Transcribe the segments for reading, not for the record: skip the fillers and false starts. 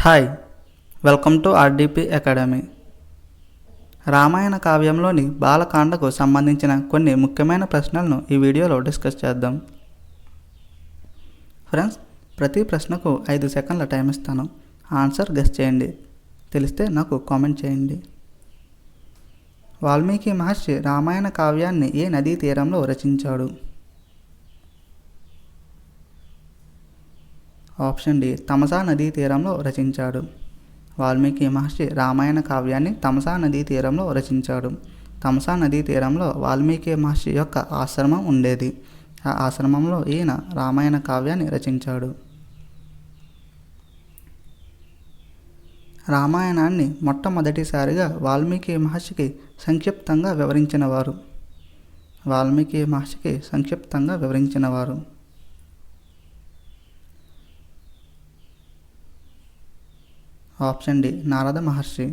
Hi, welcome to RDP academy. Ramayana కావ్యంలోని బాలకాండకు సంబంధించిన కొన్ని ముఖ్యమైన ప్రశ్నలను ఈ వీడియోలో డిస్కస్ చేద్దాం. ఫ్రెండ్స్, ప్రతి ప్రశ్నకు 5 సెకండ్ల టైం ఇస్తాను. ఆన్సర్ గెస్ చేయండి. తెలిస్తే నాకు కామెంట్ చేయండి. వాల్మీకి మహర్షి రామాయణ కావ్యాన్ని ఏ నదీ తీరంలో రచించాడు? ఆప్షన్ డి, తమసా నదీ తీరంలో రచించాడు. వాల్మీకి మహర్షి రామాయణ కావ్యాన్ని తమసా నదీ తీరంలో రచించాడు. తమసా నదీ తీరంలో వాల్మీకి మహర్షి యొక్క ఆశ్రమం ఉండేది. ఆ ఆశ్రమంలో ఈయన రామాయణ కావ్యాన్ని రచించాడు. రామాయణాన్ని మొట్టమొదటిసారిగా వాల్మీకి మహర్షికి సంక్షిప్తంగా వివరించినవారు. వాల్మీకి మహర్షికి సంక్షిప్తంగా వివరించినవారు. ఆప్షన్ డి, నారద మహర్షి.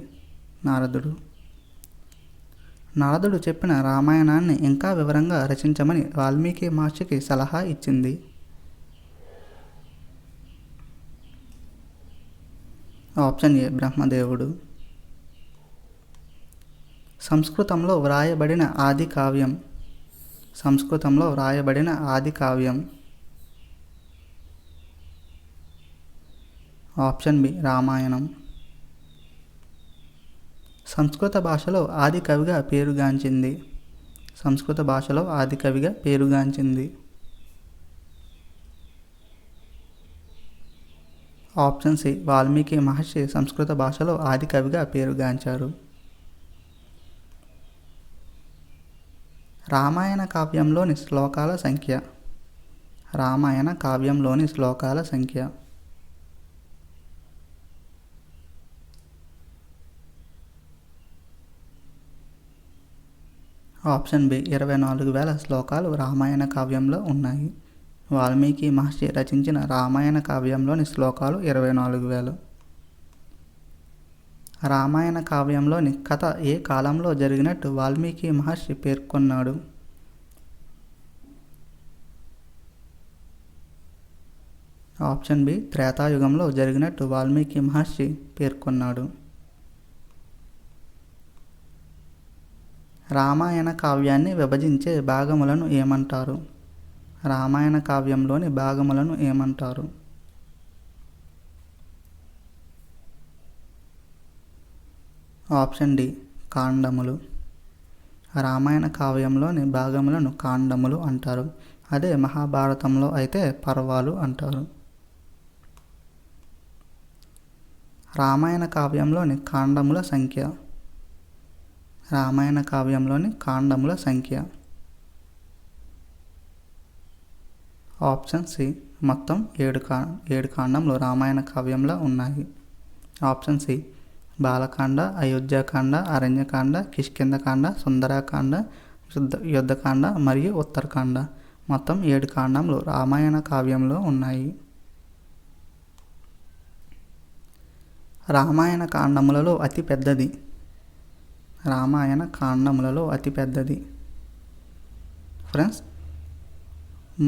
నారదుడు చెప్పిన రామాయణాన్ని ఇంకా వివరంగా రచించమని వాల్మీకి మహర్షికి సలహా ఇచ్చింది. ఆప్షన్ ఏ, బ్రహ్మదేవుడు. సంస్కృతంలో వ్రాయబడిన ఆది కావ్యం. ఆప్షన్ బి, రామాయణం. సంస్కృత భాషలో ఆది కవిగా పేరుగాంచింది. ఆప్షన్ సి, వాల్మీకి మహర్షి సంస్కృత భాషలో ఆది కవిగా పేరుగాంచారు. రామాయణ కావ్యంలోని శ్లోకాల సంఖ్య. ఆప్షన్ బి, 24,000 శ్లోకాలు రామాయణ కావ్యంలో ఉన్నాయి. వాల్మీకి మహర్షి రచించిన రామాయణ కావ్యంలోని శ్లోకాలు 24,000. రామాయణ కావ్యంలోని కథ ఏ కాలంలో జరిగినట్టు వాల్మీకి మహర్షి పేర్కొన్నాడు? ఆప్షన్ బి, త్రేతాయుగంలో జరిగినట్టు వాల్మీకి మహర్షి పేర్కొన్నాడు. రామాయణ కావ్యాన్ని విభజించే భాగములను ఏమంటారు? రామాయణ కావ్యంలోని భాగములను ఏమంటారు? ఆప్షన్ డి, కాండములు. రామాయణ కావ్యంలోని భాగములను కాండములు అంటారు. అదే మహాభారతంలో అయితే పర్వాలు అంటారు. రామాయణ కావ్యంలోని కాండముల సంఖ్య. ఆప్షన్ సి, మొత్తం 7 కాండములు రామాయణ కావ్యంలో ఉన్నాయి. ఆప్షన్ సి, బాలకాండ, అయోధ్యకాండ, అరణ్యకాండ, కిష్కింధకాండ, సుందరకాండ, యుద్ధకాండ మరియు ఉత్తరకాండ. మొత్తం 7 కాండములు రామాయణ కావ్యంలో ఉన్నాయి. రామాయణ కాండములలో అతి పెద్దది. ఫ్రెండ్స్,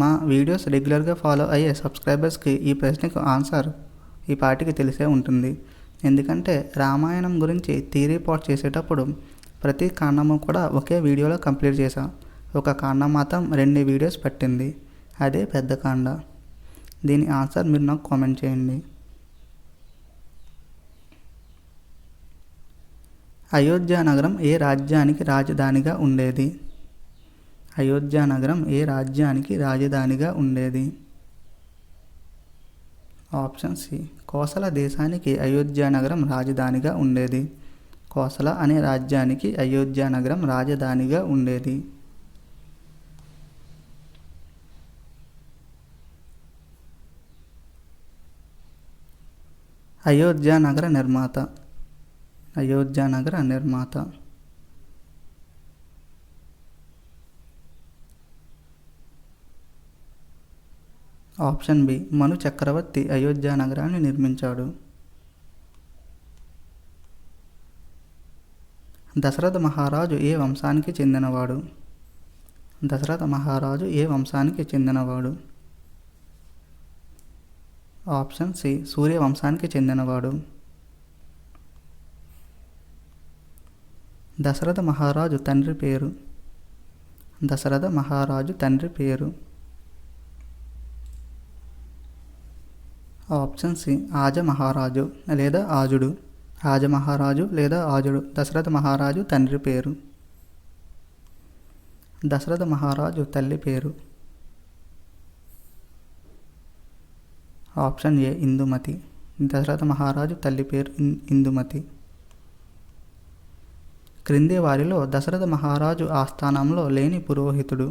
మా వీడియోస్ రెగ్యులర్గా ఫాలో అయ్యే సబ్స్క్రైబర్స్కి ఈ ప్రశ్నకు ఆన్సర్ ఈ పాటికి తెలిసే ఉంటుంది. ఎందుకంటే రామాయణం గురించి థియరీ పార్ట్ చేసేటప్పుడు ప్రతి కాండము కూడా ఒకే వీడియోలో కంప్లీట్ చేశా. ఒక కాండం మాత్రం 2 వీడియోస్ పట్టింది. అదే పెద్ద కాండ. దీని ఆన్సర్ మీరు నాకు కామెంట్ చేయండి. అయోధ్య నగరం ఏ రాజ్యానికి రాజధానిగా ఉండేది? ఆప్షన్ సి, కోసల దేశానికి అయోధ్య నగరం రాజధానిగా ఉండేది. కోసల అనే రాజ్యానికి అయోధ్య నగరం రాజధానిగా ఉండేది. అయోధ్య నగర నిర్మాత. ఆప్షన్ బి, మను చక్రవర్తి అయోధ్య నగరాన్ని నిర్మించాడు. దశరథ మహారాజు ఏ వంశానికి చెందినవాడు? దశరథ మహారాజు ఏ వంశానికి చెందినవాడు? ఆప్షన్ సి సూర్యవంశానికి చెందినవాడు. దశరథ మహారాజు తండ్రి పేరు. దశరథ మహారాజు తండ్రి పేరు. ఆప్షన్ సి ఆజమహారాజు లేదా ఆజుడు. ఆజమహారాజు లేదా ఆజుడు దశరథ మహారాజు తండ్రి పేరు. దశరథ మహారాజు తల్లి పేరు. Option A Indumati. దశరథ మహారాజు తల్లి పేరు ఇందుమతి. క్రింది వారిలో దశరథ మహారాజు ఆస్థానంలో లేని పురోహితుడు.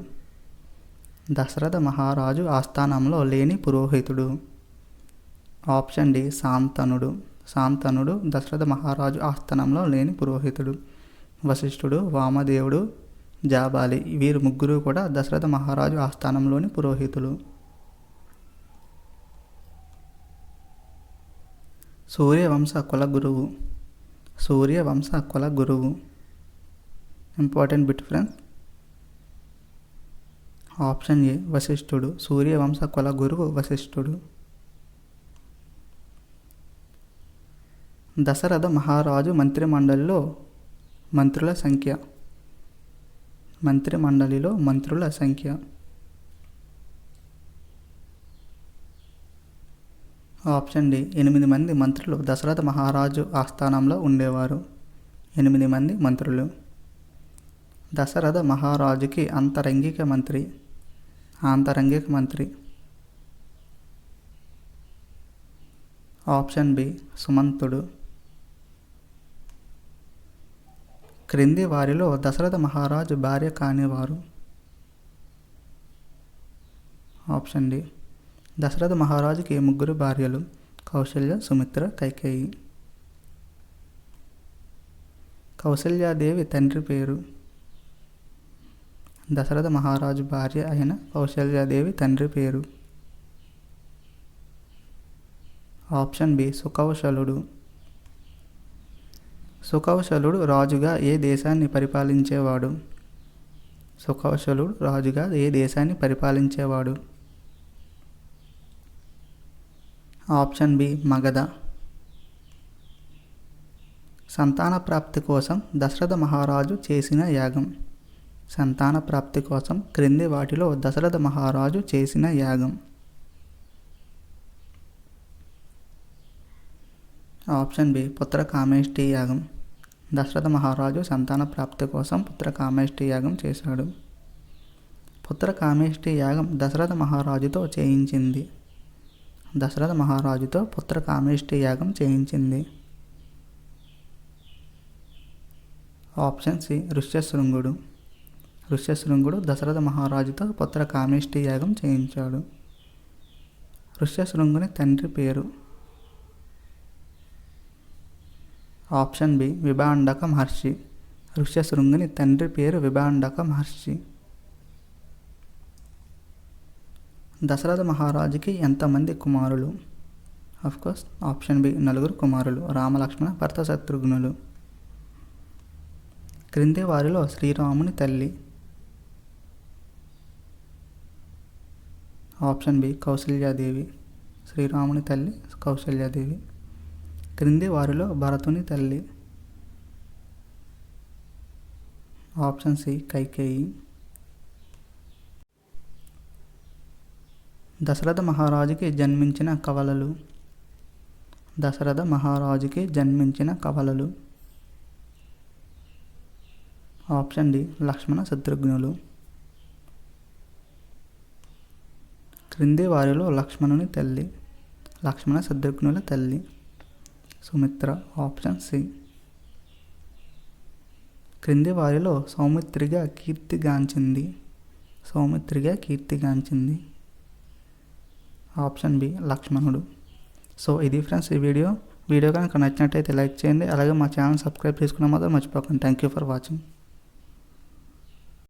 దశరథ మహారాజు ఆస్థానంలో లేని పురోహితుడు. ఆప్షన్ డి శాంతనుడు. శాంతనుడు దశరథ మహారాజు ఆస్థానంలో లేని పురోహితుడు. వశిష్ఠుడు, వామదేవుడు, జాబాలి వీరు ముగ్గురు కూడా దశరథ మహారాజు ఆస్థానంలోని పురోహితులు. సూర్యవంశ కుల గురువు. సూర్యవంశ కుల గురువు. Important bit friends. Option A వశిష్ఠుడు. సూర్యవంశ కుల గురువు వశిష్ఠుడు. దశరథ మహారాజు మంత్రిమండలిలో మంత్రుల సంఖ్య. మంత్రిమండలిలో మంత్రుల సంఖ్య. ఆప్షన్ డి 8 మంది మంత్రులు దశరథ మహారాజు ఆస్థానంలో ఉండేవారు. 8 మంది మంత్రులు. దశరథ మహారాజుకి ఆంతరంగిక మంత్రి. ఆంతరంగిక మంత్రి. ఆప్షన్ బి సుమంతుడు. క్రింది వారిలో దశరథ మహారాజు భార్య కానివారు. ఆప్షన్ డి దశరథ మహారాజుకి 3 భార్యలు. కౌసల్య, సుమిత్ర, కైకేయి. కౌసల్యాదేవి తండ్రి పేరు. దశరథ మహారాజు భార్య అయిన కౌసల్యాదేవి తండ్రి పేరు. Option B సుకౌశలుడు. సుకౌశలుడు రాజుగా ఏ దేశాన్ని పరిపాలించేవాడు. సుకౌశలుడు రాజుగా ఏ దేశాన్ని పరిపాలించేవాడు. Option B Magadha. సంతాన ప్రాప్తి కోసం దశరథ మహారాజు చేసిన యాగం. సంతాన ప్రాప్తి కోసం క్రింది వాటిలో దశరథ మహారాజు చేసిన యాగం. ఆప్షన్ బి పుత్రకామేష్టి యాగం. దశరథ మహారాజు సంతాన ప్రాప్తి కోసం పుత్రకామేష్టి యాగం చేశాడు. పుత్రకామేష్టి యాగం దశరథ మహారాజుతో చేయించింది. దశరథ మహారాజుతో పుత్రకామేష్టి యాగం చేయించింది. ఆప్షన్ సి ఋష్యశృంగుడు. ఋష్యశృంగుడు దశరథ మహారాజుతో పుత్రకామేష్టి యాగం చేయించాడు. ఋష్యశృంగుని తండ్రి పేరు. ఆప్షన్ బి విభాండక మహర్షి. ఋష్యశృంగుని తండ్రి పేరు విభాండక మహర్షి. దశరథ మహారాజుకి ఎంతమంది కుమారులు? అఫ్కోర్స్ ఆప్షన్ బి 4 కుమారులు. రామలక్ష్మణ భరత శత్రుఘ్నులు. క్రింది వారిలో శ్రీరాముని తల్లి. Option B Kausalyadevi. శ్రీరాముని తల్లి కౌసల్యాదేవి. క్రింది వారిలో భరతుని తల్లి. Option C Kaikeyi. దశరథ మహారాజుకి జన్మించిన కవలలు. దశరథ మహారాజుకి జన్మించిన కవలలు. ఆప్షన్ డి లక్ష్మణ శత్రుఘ్నులు. క్రింది వారిలో లక్ష్మణుని తల్లి. లక్ష్మణ శత్రుఘ్నుల తల్లి సుమిత్ర. Option C. క్రింది వారిలో సౌమిత్రిగా కీర్తిగాంచింది. సౌమిత్రిగా కీర్తిగాంచింది. Option B Lakshmanudu. సో ఇది ఫ్రెండ్స్ ఈ వీడియో కనుక నచ్చినట్టయితే లైక్ చేయండి. అలాగే మా ఛానల్ సబ్స్క్రైబ్ చేసుకున్న మాత్రం మర్చిపోకండి. Thank you for watching.